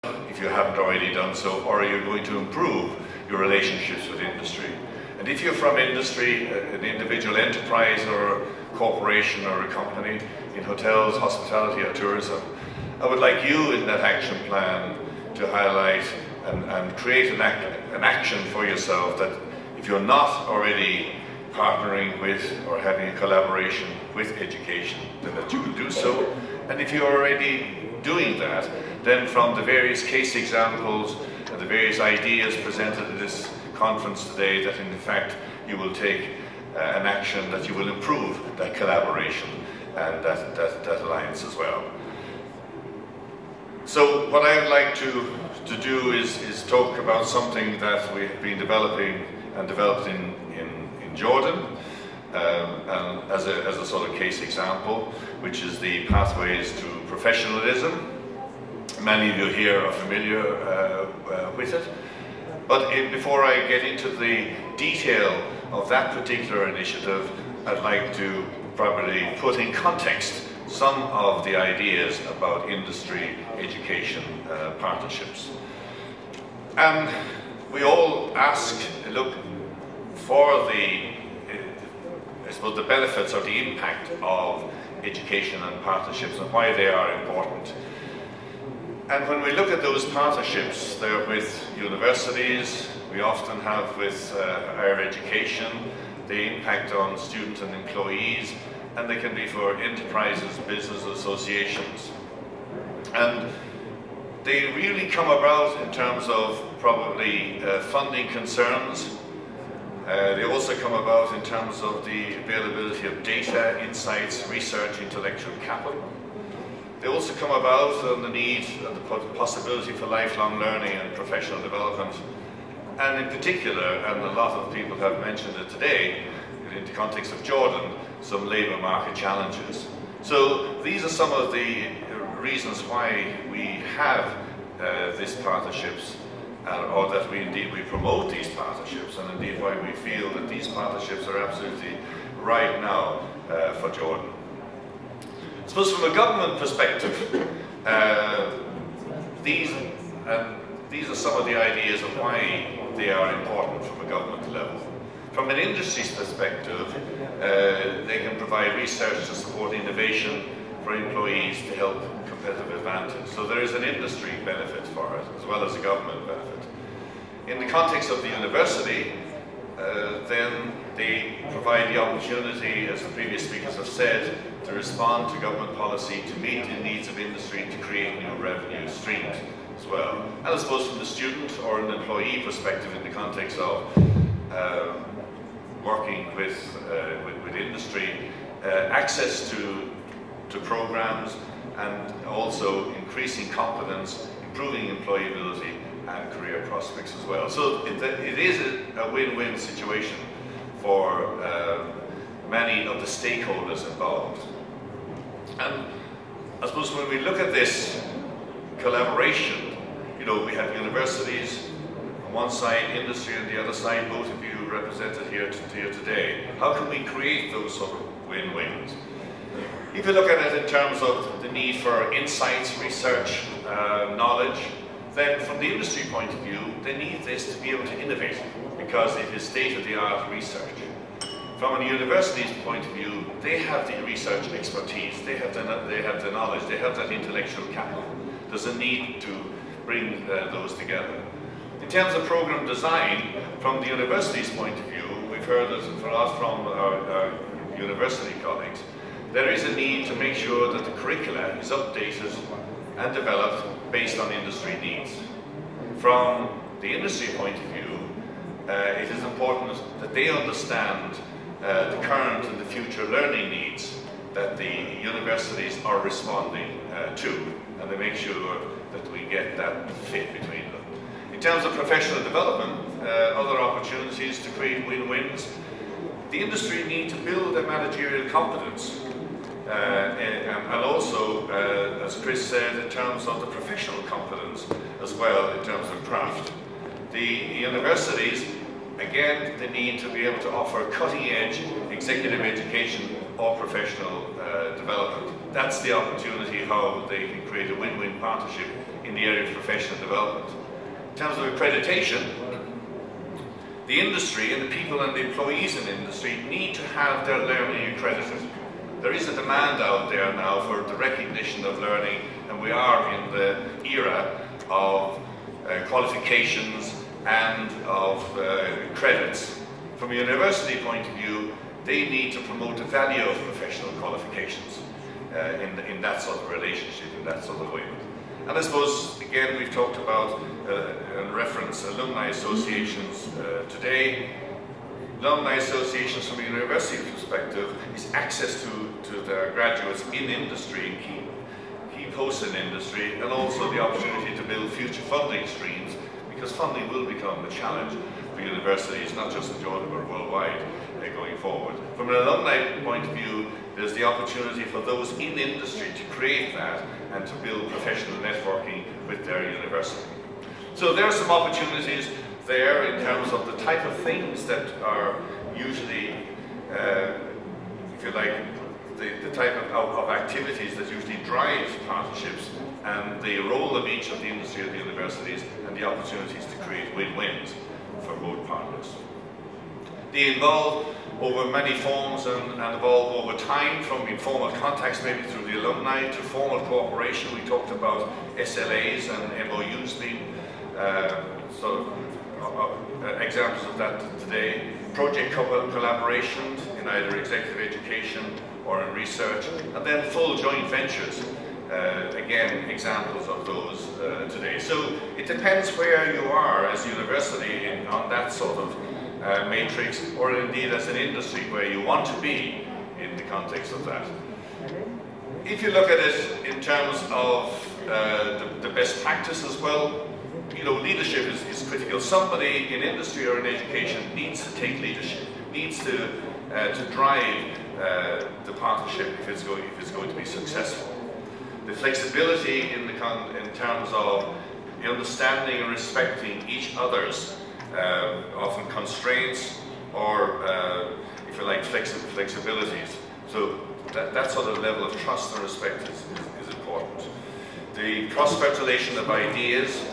if you haven't already done so, or you're going to improve your relationships with industry. And if you're from industry, an individual enterprise or a corporation or a company in hotels, hospitality or tourism, I would like you in that action plan to highlight and create an action for yourself that if you're not already partnering with or having a collaboration with education, then that you will do so. And if you're already doing that, then from the various case examples and the various ideas presented at this conference today, that in fact you will take an action that you will improve that collaboration and that alliance as well. So what I would like to do is talk about something that we've been developing and developed in Jordan and as a sort of case example, which is the pathways to professionalism. Many of you here are familiar with it. But before I get into the detail of that particular initiative, I'd like to probably put in context some of the ideas about industry education partnerships. And we all look for the benefits or the impact of education and partnerships and why they are important. And when we look at those partnerships, they're with universities, we often have with higher education, the impact on students and employees, and they can be for enterprises, business associations. And they really come about in terms of probably funding concerns. They also come about in terms of the availability of data, insights, research, intellectual capital. They also come about on the need and the possibility for lifelong learning and professional development. And in particular, and a lot of people have mentioned it today, in the context of Jordan, some labour market challenges. So these are some of the reasons why we have these partnerships, or that we promote these partnerships, and indeed why we feel that these partnerships are absolutely right now for Jordan. I suppose from a government perspective, these are some of the ideas of why they are important from a government level. From an industry's perspective, they can provide research to support innovation for employees to help competitive advantage. So there is an industry benefit for it, as well as a government benefit. In the context of the university, then they provide the opportunity, as the previous speakers have said, to respond to government policy, to meet the needs of industry, to create new revenue streams as well. And I suppose from the student or an employee perspective, in the context of working with industry, access to programs, and also increasing competence, improving employability and career prospects as well. So it is a win-win situation for many of the stakeholders involved. And I suppose when we look at this collaboration, you know, we have universities on one side, industry on the other side, both of you represented here today. How can we create those sort of win-wins? If you look at it in terms of the need for insights, research, knowledge, then from the industry point of view, they need this to be able to innovate because it is state-of-the-art research. From a university's point of view, they have the research expertise, they have the knowledge, they have that intellectual capital. There's a need to bring those together. In terms of program design, from the university's point of view, we've heard this a lot from our university colleagues, there is a need to make sure that the curricula is updated and developed based on industry needs. From the industry point of view, it is important that they understand the current and the future learning needs that the universities are responding to, and they make sure that we get that fit between them. In terms of professional development, other opportunities to create win-wins, the industry need to build a managerial competence. And also, as Chris said, in terms of the professional competence as well, in terms of craft. The universities, again, they need to be able to offer cutting-edge executive education or professional development. That's the opportunity how they can create a win-win partnership in the area of professional development. In terms of accreditation, the industry and the people and the employees in the industry need to have their learning accredited. There is a demand out there now for the recognition of learning, and we are in the era of qualifications and of credits. From a university point of view, they need to promote the value of professional qualifications in that sort of relationship, in that sort of way. And I suppose, again, we've talked about and reference alumni associations today. Alumni associations from a university perspective is access to their graduates in industry, key posts in industry, and also the opportunity to build future funding streams, because funding will become a challenge for universities, not just in Jordan but worldwide going forward. From an alumni point of view, there's the opportunity for those in industry to create that and to build professional networking with their university. So there are some opportunities there in terms of the type of things that are usually, if you like, the type of activities that usually drive partnerships, and the role of each of the industry of the universities and the opportunities to create win-wins for both partners. They involve over many forms and evolve over time, from informal contacts maybe through the alumni to formal cooperation. We talked about SLAs and MOUs being examples of that today. Project collaborations in either executive education or in research, and then full joint ventures. Again, examples of those today. So it depends where you are as a university on that sort of matrix, or indeed as an industry where you want to be in the context of that. If you look at it in terms of the best practice as well, you know, leadership is critical. Somebody in industry or in education needs to take leadership, needs to drive the partnership if it's going to be successful. The flexibility in terms of the understanding and respecting each other's often constraints or, if you like, flexibilities. So that sort of level of trust and respect is important. The cross-fertilization of ideas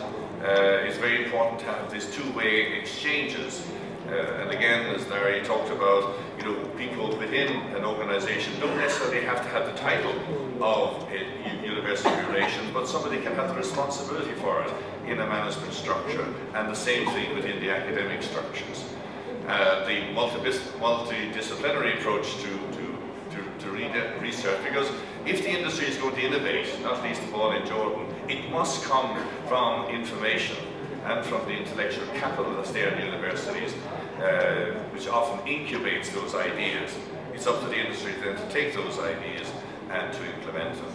is very important to have these two-way exchanges. And again, as Larry talked about, you know, people within an organization don't necessarily have to have the title of university relations, but somebody can have the responsibility for it in a management structure, and the same thing within the academic structures. The multidisciplinary approach to research, because if the industry is going to innovate, not least of all in Jordan, it must come from information and from the intellectual capital that's there in universities, which often incubates those ideas. It's up to the industry then to take those ideas and to implement them.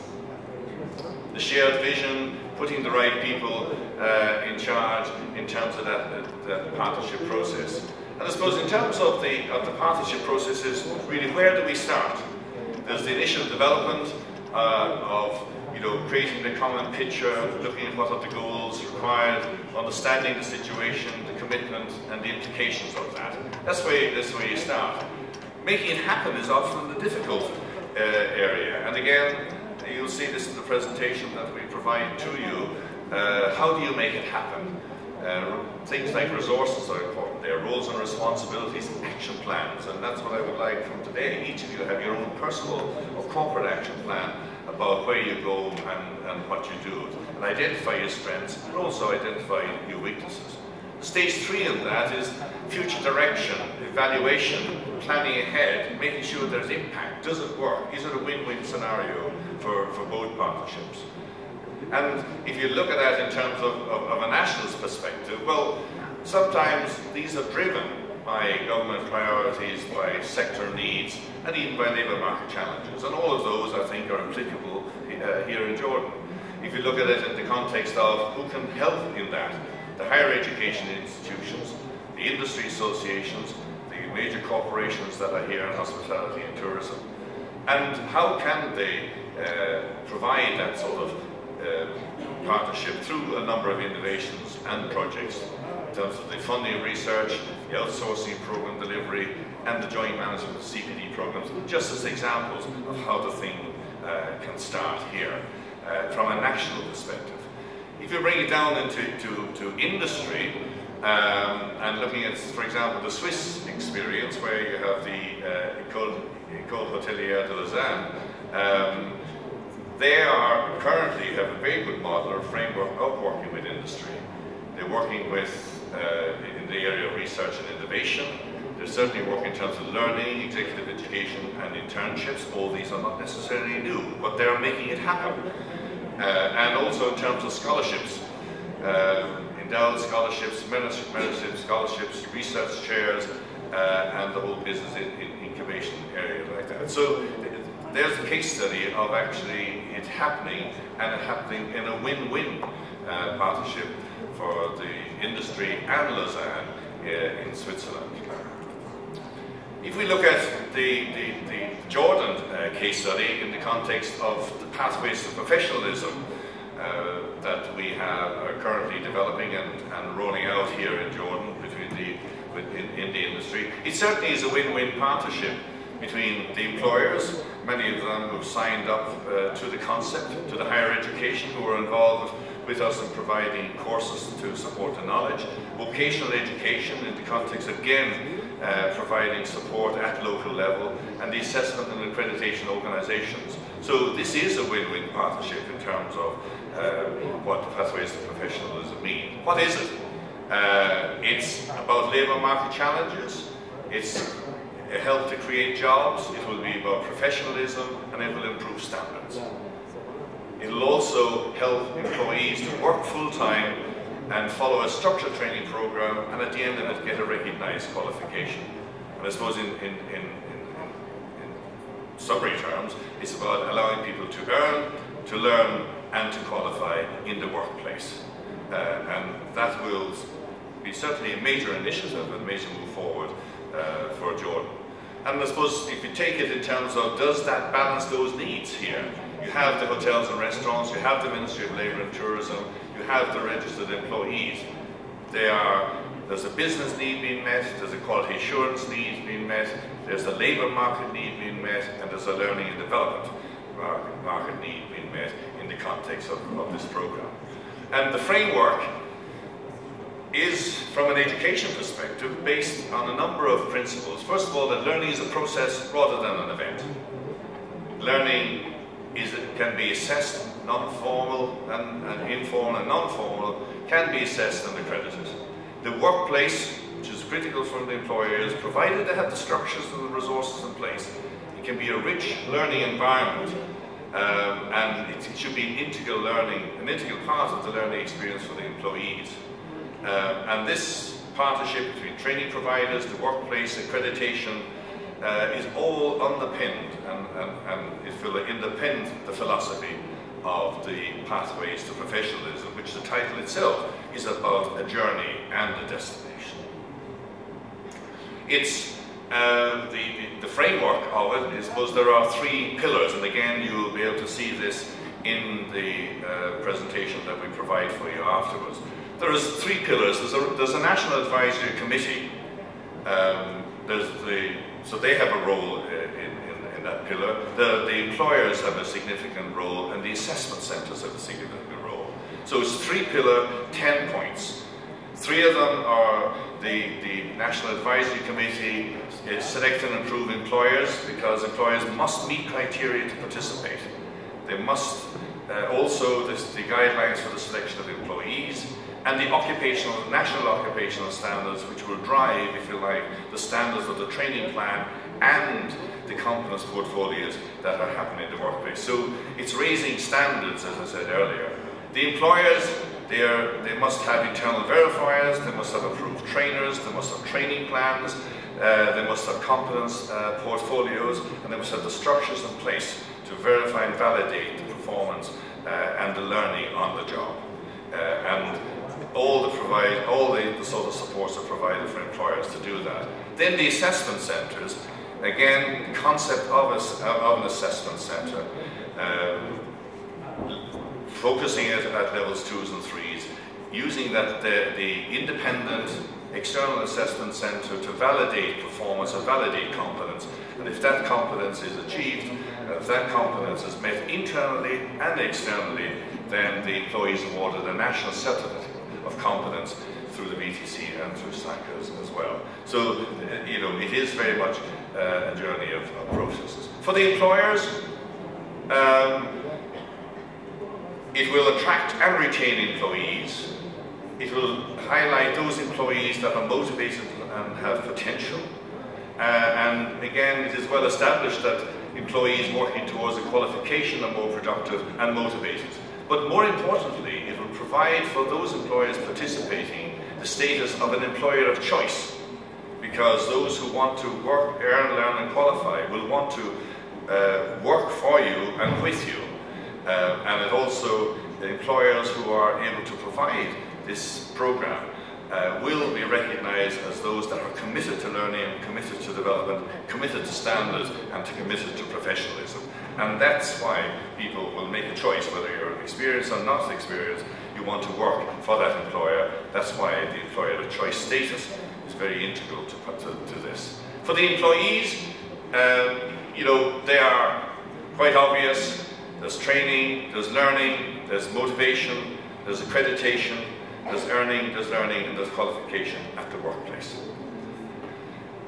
The shared vision, putting the right people in charge in terms of that partnership process. And I suppose in terms of the partnership processes, really, where do we start? There's the initial development of, you know, creating the common picture, looking at what are the goals required, understanding the situation, the commitment, and the implications of that. That's where you start. Making it happen is often the difficult area. And again, you'll see this in the presentation that we provide to you. How do you make it happen? Things like resources are important there, roles and responsibilities, action plans, and that's what I would like from today. Each of you have your own personal or corporate action plan about where you go and what you do, and identify your strengths, but also identify your weaknesses. Stage 3 in that is future direction, evaluation, planning ahead, making sure there's impact. Does it work? Is it a win-win scenario for both partnerships? And if you look at that in terms of a nationalist perspective, well, sometimes these are driven by government priorities, by sector needs, and even by labour market challenges. And all of those, I think, are applicable here in Jordan. If you look at it in the context of who can help in that, the higher education institutions, the industry associations, the major corporations that are here in hospitality and tourism, and how can they provide that sort of partnership through a number of innovations and projects in terms of the funding of research, the outsourcing program delivery, and the joint management of CPD programs, just as examples of how the thing can start here from a national perspective. If you bring it down into industry, and looking at, for example, the Swiss experience, where you have the École Hôtelière de Lausanne, they are currently have a very good model or framework of working with industry. They're working with, in the area of research and innovation. They're certainly working in terms of learning, executive education, and internships. All these are not necessarily new, but they're making it happen. And also in terms of scholarships, endowed scholarships, mentorship scholarships, research chairs, and the whole business incubation area like that. So there's a case study of actually it happening, and it happening in a win-win partnership for the industry and Lausanne in Switzerland. If we look at the Jordan case study in the context of the pathways to professionalism that we are currently developing and rolling out here in Jordan in the industry, it certainly is a win-win partnership between the employers, many of them who've signed up to the concept, to the higher education, who are involved with us in providing courses to support the knowledge, vocational education in the context, again, providing support at local level, and the assessment and accreditation organizations. So this is a win-win partnership in terms of what the pathways to professionalism mean. What is it? It's about labour market challenges. It's a help to create jobs. It will be about professionalism, and it will improve standards. It will also help employees to work full-time and follow a structured training program, and at the end of it get a recognised qualification. And I suppose in summary terms, it's about allowing people to earn, to learn, and to qualify in the workplace. And that will be certainly a major initiative and major move forward for Jordan. And I suppose if you take it in terms of, does that balance those needs here? You have the hotels and restaurants, you have the Ministry of Labour and Tourism, you have the registered employees. There's a business need being met, there's a quality assurance need being met, there's a labour market need being met, and there's a learning and development market need being met in the context of this programme. And the framework is, from an education perspective, based on a number of principles. First of all, that learning is a process rather than an event. Learning can be assessed, non-formal and informal and non-formal, can be assessed and accredited. The workplace, which is critical from the employers, provided they have the structures and the resources in place, it can be a rich learning environment, and it should be an integral part of the learning experience for the employees. And this partnership between training providers, the workplace, accreditation, is all underpinned and it will underpin the philosophy of the pathways to professionalism, which the title itself is about a journey and a destination. It's the framework of it is, suppose there are three pillars, and again you will be able to see this in the presentation that we provide for you afterwards. There is three pillars. There's a National Advisory Committee. So they have a role in that pillar. The employers have a significant role, and the assessment centres have a significant role. So it's 3-pillar, 10 points. 3 of them are the National Advisory Committee is select and improve employers, because employers must meet criteria to participate. They must also the guidelines for the selection of employees, and the national occupational standards, which will drive, if you like, the standards of the training plan and the competence portfolios that are happening in the workplace. So it's raising standards, as I said earlier. The employers, they must have internal verifiers, they must have approved trainers, they must have training plans, they must have competence portfolios, and they must have the structures in place to verify and validate the performance and the learning on the job. And all the sort of supports are provided for employers to do that. Then the assessment centres, again, the concept of an assessment centre, focusing it at levels 2s and 3s, using that the independent external assessment centre to validate performance and validate competence. And if that competence is achieved, if that competence is met internally and externally, then the employee is awarded a national certificate of competence through the VTC and through SACA as well. So, you know, it is very much a journey of processes. For the employers, it will attract and retain employees. It will highlight those employees that are motivated and have potential. And again, it is well established that employees working towards a qualification are more productive and motivated. But more importantly, it will provide for those employers participating the status of an employer of choice, because those who want to work, earn, learn and qualify will want to work for you and with you. And it also, the employers who are able to provide this program will be recognised as those that are committed to learning, committed to development, committed to standards and committed to professionalism. And that's why people will make a choice, whether you're experienced or not experienced, you want to work for that employer. That's why the employer of choice status is very integral to this. For the employees, you know, they are quite obvious. There's training, there's learning, there's motivation, there's accreditation, there's earning, there's learning, and there's qualification at the workplace.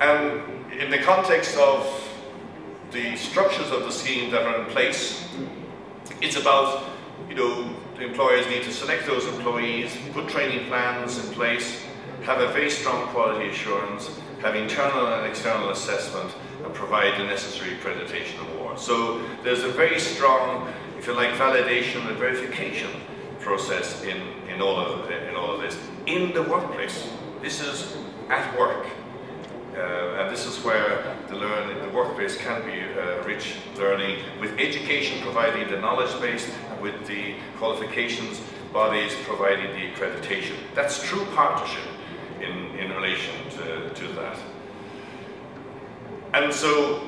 And in the context of the structures of the scheme that are in place, it's about, you know, the employers need to select those employees, put training plans in place, have a very strong quality assurance, have internal and external assessment, and provide the necessary accreditation awards. So there's a very strong, if you like, validation and verification process in all of this. In the workplace, this is at work. And this is where the workplace can be rich learning, with education providing the knowledge base, and with the qualifications bodies providing the accreditation. That's true partnership in relation to that. And so,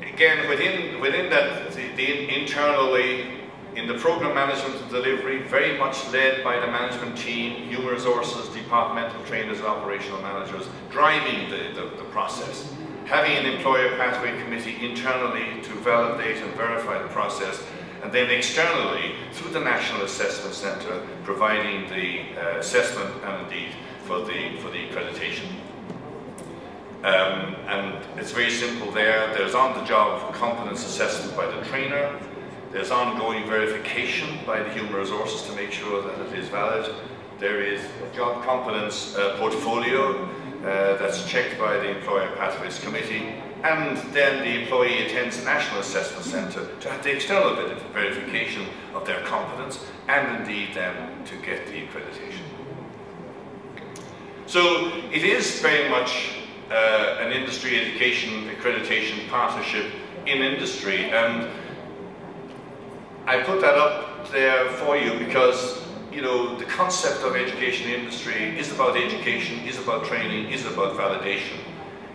again, within that, the internally, in the program management and delivery, very much led by the management team, human resources, departmental trainers and operational managers, driving the process. Having an employer pathway committee internally to validate and verify the process, and then externally, through the National Assessment Centre, providing the assessment and indeed for the accreditation. And it's very simple there. There's on-the-job competence assessment by the trainer. There's ongoing verification by the human resources to make sure that it is valid. There is a job competence portfolio that's checked by the Employer Pathways Committee, and then the employee attends the National Assessment Centre to have the external verification of their competence and indeed then to get the accreditation. So it is very much an industry education accreditation partnership in industry, and I put that up there for you because, you know, the concept of education industry is about education, is about training, is about validation.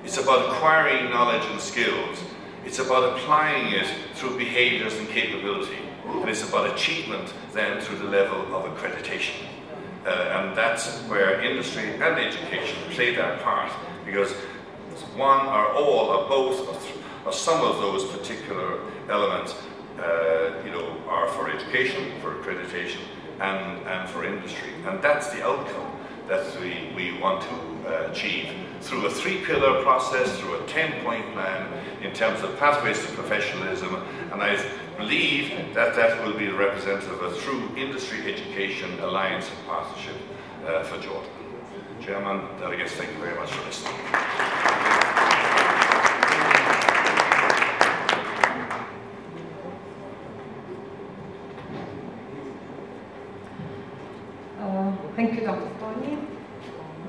It's about acquiring knowledge and skills. It's about applying it through behaviours and capability. And it's about achievement then through the level of accreditation. And that's where industry and education play their part, because one or all or both or some of those particular elements you know, are for education, for accreditation, and for industry. And that's the outcome that we want to achieve through a 3-pillar process, through a 10-point plan in terms of pathways to professionalism. And I believe that that will be representative of a true industry education alliance and partnership for Jordan. Chairman, delegates, thank you very much for listening. Thank you, Dr. Tony.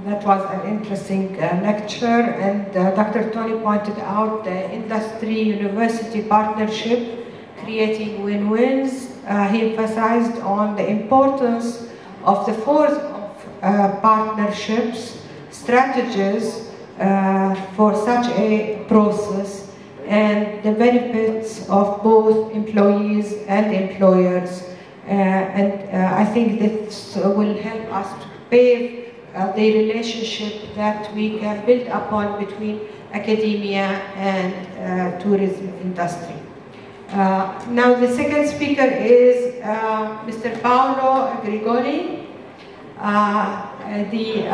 That was an interesting lecture, and Dr. Tony pointed out the industry-university partnership, creating win-wins. He emphasized on the importance of the force of partnerships, strategies for such a process, and the benefits of both employees and employers. I think this will help us to pave the relationship that we can build upon between academia and tourism industry. Now the second speaker is Mr. Paolo Grigoli. The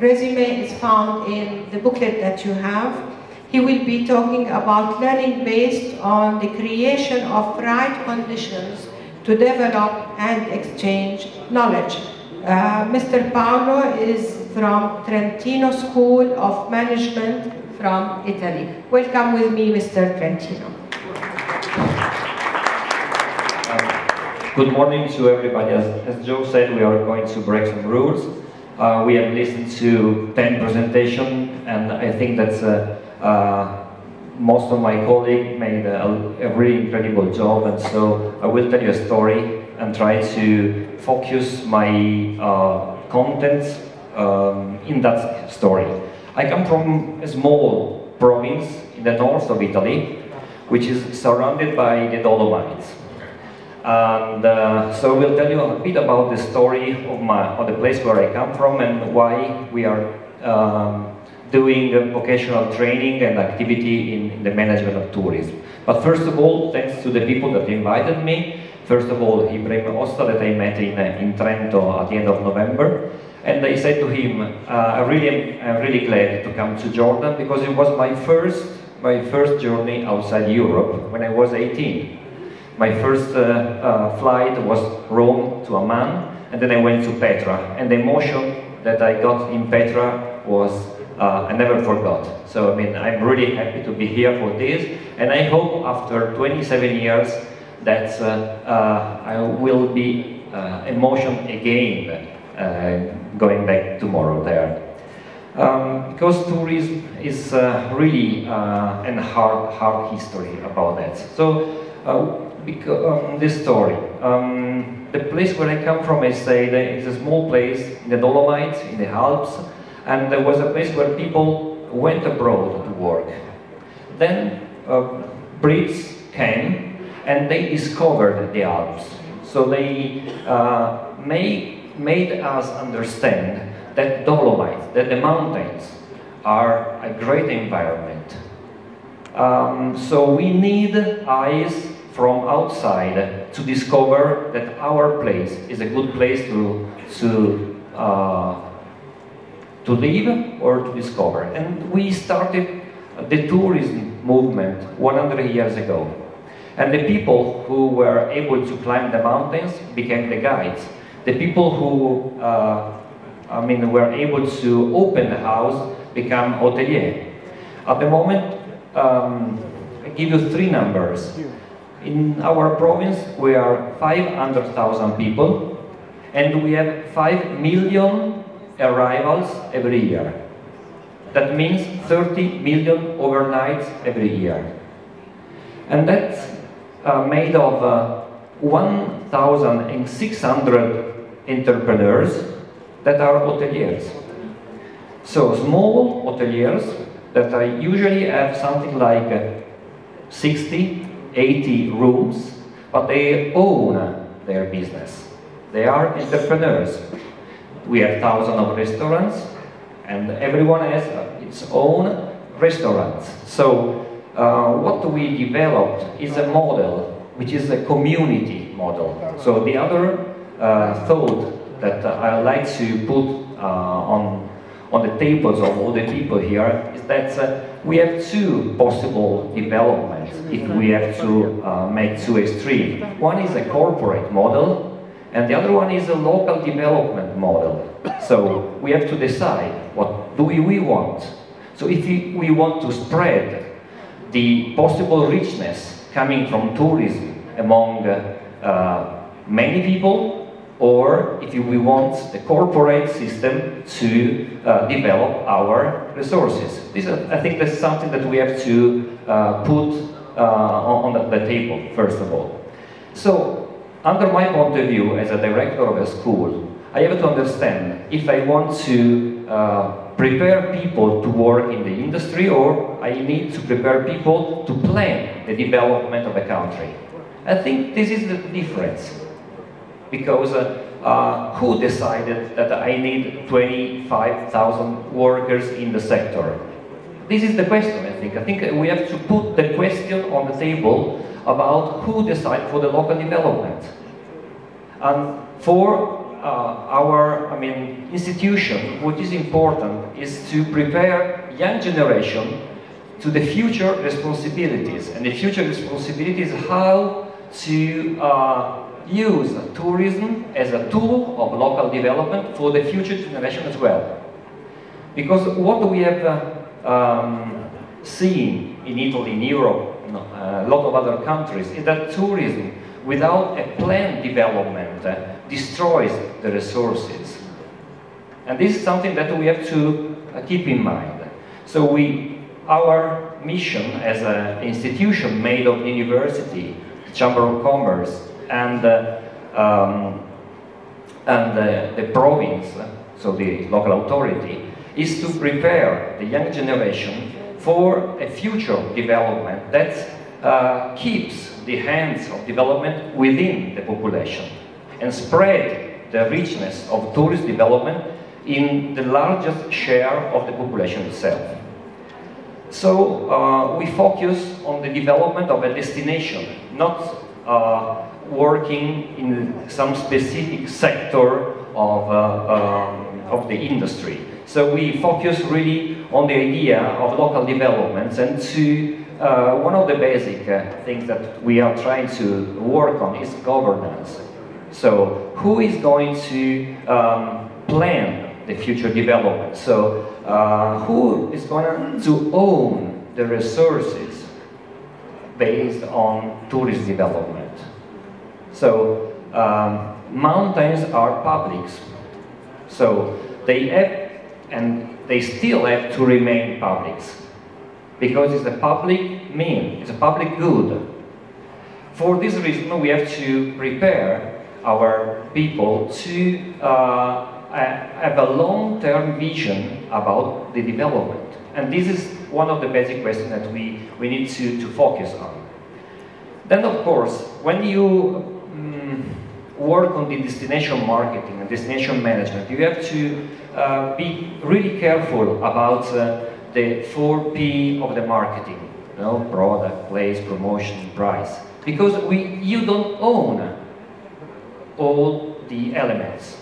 resume is found in the booklet that you have. He will be talking about learning based on the creation of right conditions to develop and exchange knowledge. Mr. Paolo is from Trentino School of Management from Italy. Welcome with me, Mr. Trentino. Good morning to everybody. As Joe said, we are going to break some rules. We have listened to 10 presentations, and I think that's most of my colleagues made a really incredible job, and so I will tell you a story and try to focus my contents in that story. I come from a small province in the north of Italy, which is surrounded by the Dolomites. And so we'll tell you a bit about the story of the place where I come from and why we are doing vocational training and activity in the management of tourism. But first of all, thanks to the people that invited me. First of all, Ibrahim Osta, that I met in Trento at the end of November. And I said to him, I'm really glad to come to Jordan because it was my first journey outside Europe when I was 18. My first flight was Rome to Amman, and then I went to Petra. And the emotion that I got in Petra was I never forgot. So I mean, I'm really happy to be here for this, and I hope after 27 years that I will be emotion again going back tomorrow there. Because tourism is really a hard history about that. So this story, the place where I come from, I say that it's a small place in the Dolomites, in the Alps, and there was a place where people went abroad to work. Then Brits came and they discovered the Alps. So they made us understand that Dolomites, that the mountains are a great environment. So we need eyes from outside to discover that our place is a good place to live or to discover. And we started the tourism movement 100 years ago. And the people who were able to climb the mountains became the guides. The people who were able to open the house become hoteliers. At the moment, I give you 3 numbers. In our province, we are 500,000 people, and we have 5 million arrivals every year. That means 30 million overnights every year. And that's made of 1,600 entrepreneurs that are hoteliers. So small hoteliers that usually have something like 60, 80 rooms, but they own their business. They are entrepreneurs. We have thousands of restaurants, and everyone has its own restaurants. So what we developed is a model, which is a community model. So the other thought that I like to put on the tables of all the people here is that we have 2 possible developments if we have to make 2 extremes. One is a corporate model, and the other one is a local development model. So we have to decide what do we want. So if we want to spread the possible richness coming from tourism among many people, or if we want the corporate system to develop our resources. I think that's something that we have to put on the table, first of all. So, under my point of view, as a director of a school, I have to understand if I want to prepare people to work in the industry, or I need to prepare people to plan the development of a country. I think this is the difference. Because who decided that I need 25,000 workers in the sector? This is the question, I think. I think we have to put the question on the table about who decides for the local development. And for our institution, what is important is to prepare young generation to the future responsibilities. And the future responsibility is how to use tourism as a tool of local development for the future generation as well. Because what we have seen in Italy, in Europe, a lot of other countries, is that tourism without a planned development destroys the resources. And this is something that we have to keep in mind. So our mission as an institution made of the university, Chamber of Commerce, and the province, so the local authority, is to prepare the young generation for a future development that keeps the hands of development within the population and spread the richness of tourist development in the largest share of the population itself. So we focus on the development of a destination, not working in some specific sector of the industry. So we focus really on the idea of local developments, and to one of the basic things that we are trying to work on is governance. So who is going to plan the future development? So who is going to own the resources based on tourist development? So mountains are publics. So they have, and they still have to remain publics, because it's a public mean, it's a public good. For this reason, we have to prepare our people to have a long-term vision about the development. And this is one of the basic questions that we need to focus on. Then, of course, when you work on the destination marketing and destination management, you have to be really careful about the 4P of the marketing, product, place, promotion, price, because you don't own all the elements.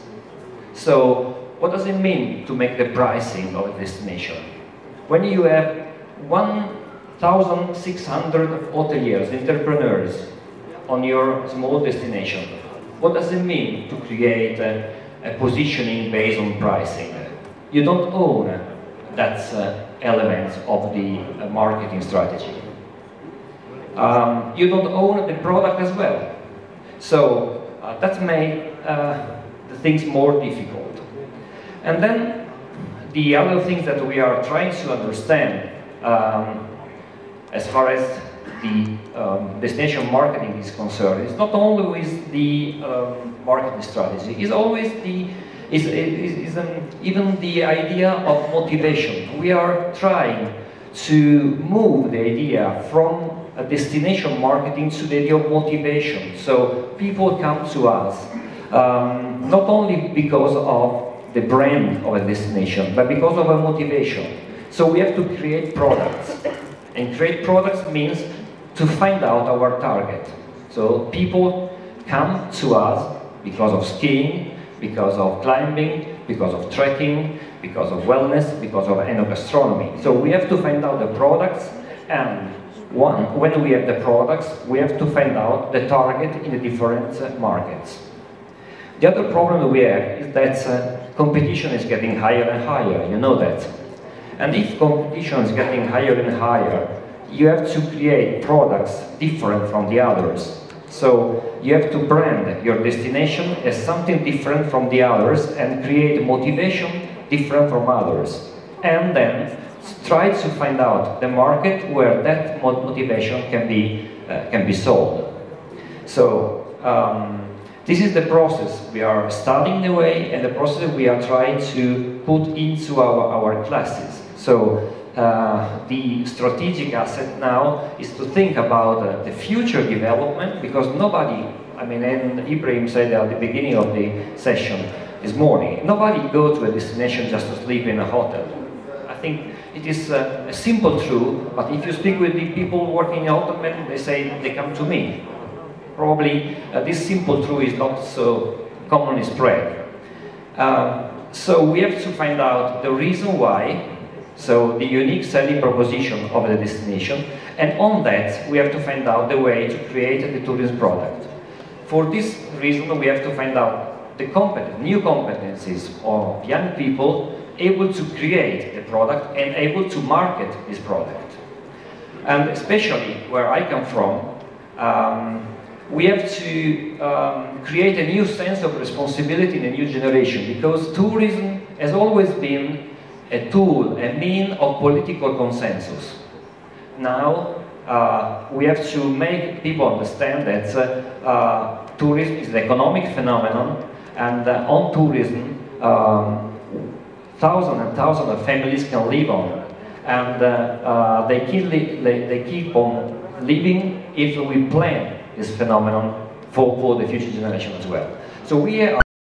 So what does it mean to make the pricing of a destination? When you have 1,600 hoteliers, entrepreneurs on your small destination, what does it mean to create a positioning based on pricing? You don't own that element of the marketing strategy. You don't own the product as well. So that made the things more difficult. And then the other things that we are trying to understand as far as the destination marketing is concerned, is not only with the marketing strategy, is always even the idea of motivation. We are trying to move the idea from a destination marketing to the idea of motivation. So people come to us not only because of the brand of a destination, but because of a motivation. So we have to create products. And create products means to find out our target. So people come to us because of skiing, because of climbing, because of trekking, because of wellness, because of enogastronomy. So we have to find out the products, and when we have the products, we have to find out the target in the different markets. The other problem we have is that competition is getting higher and higher, you know that. And if competition is getting higher and higher, you have to create products different from the others. So you have to brand your destination as something different from the others and create motivation different from others. And then try to find out the market where that motivation can be sold. So this is the process we are studying the way, and the process we are trying to put into our classes. So the strategic asset now is to think about the future development, because nobody, I mean, and Ibrahim said at the beginning of the session this morning, nobody goes to a destination just to sleep in a hotel. I think it is a simple truth, but if you speak with the people working in hotel, they say they come to me. Probably this simple truth is not so commonly spread. So we have to find out the reason why, so the unique selling proposition of the destination, and on that we have to find out the way to create the tourism product. For this reason we have to find out the new competencies of young people able to create the product and able to market this product. And especially where I come from, we have to create a new sense of responsibility in a new generation, because tourism has always been a tool, a means of political consensus. Now, we have to make people understand that tourism is an economic phenomenon, and on tourism, thousands and thousands of families can live on it. And they keep on living if we plan this phenomenon for the future generation as well. So we are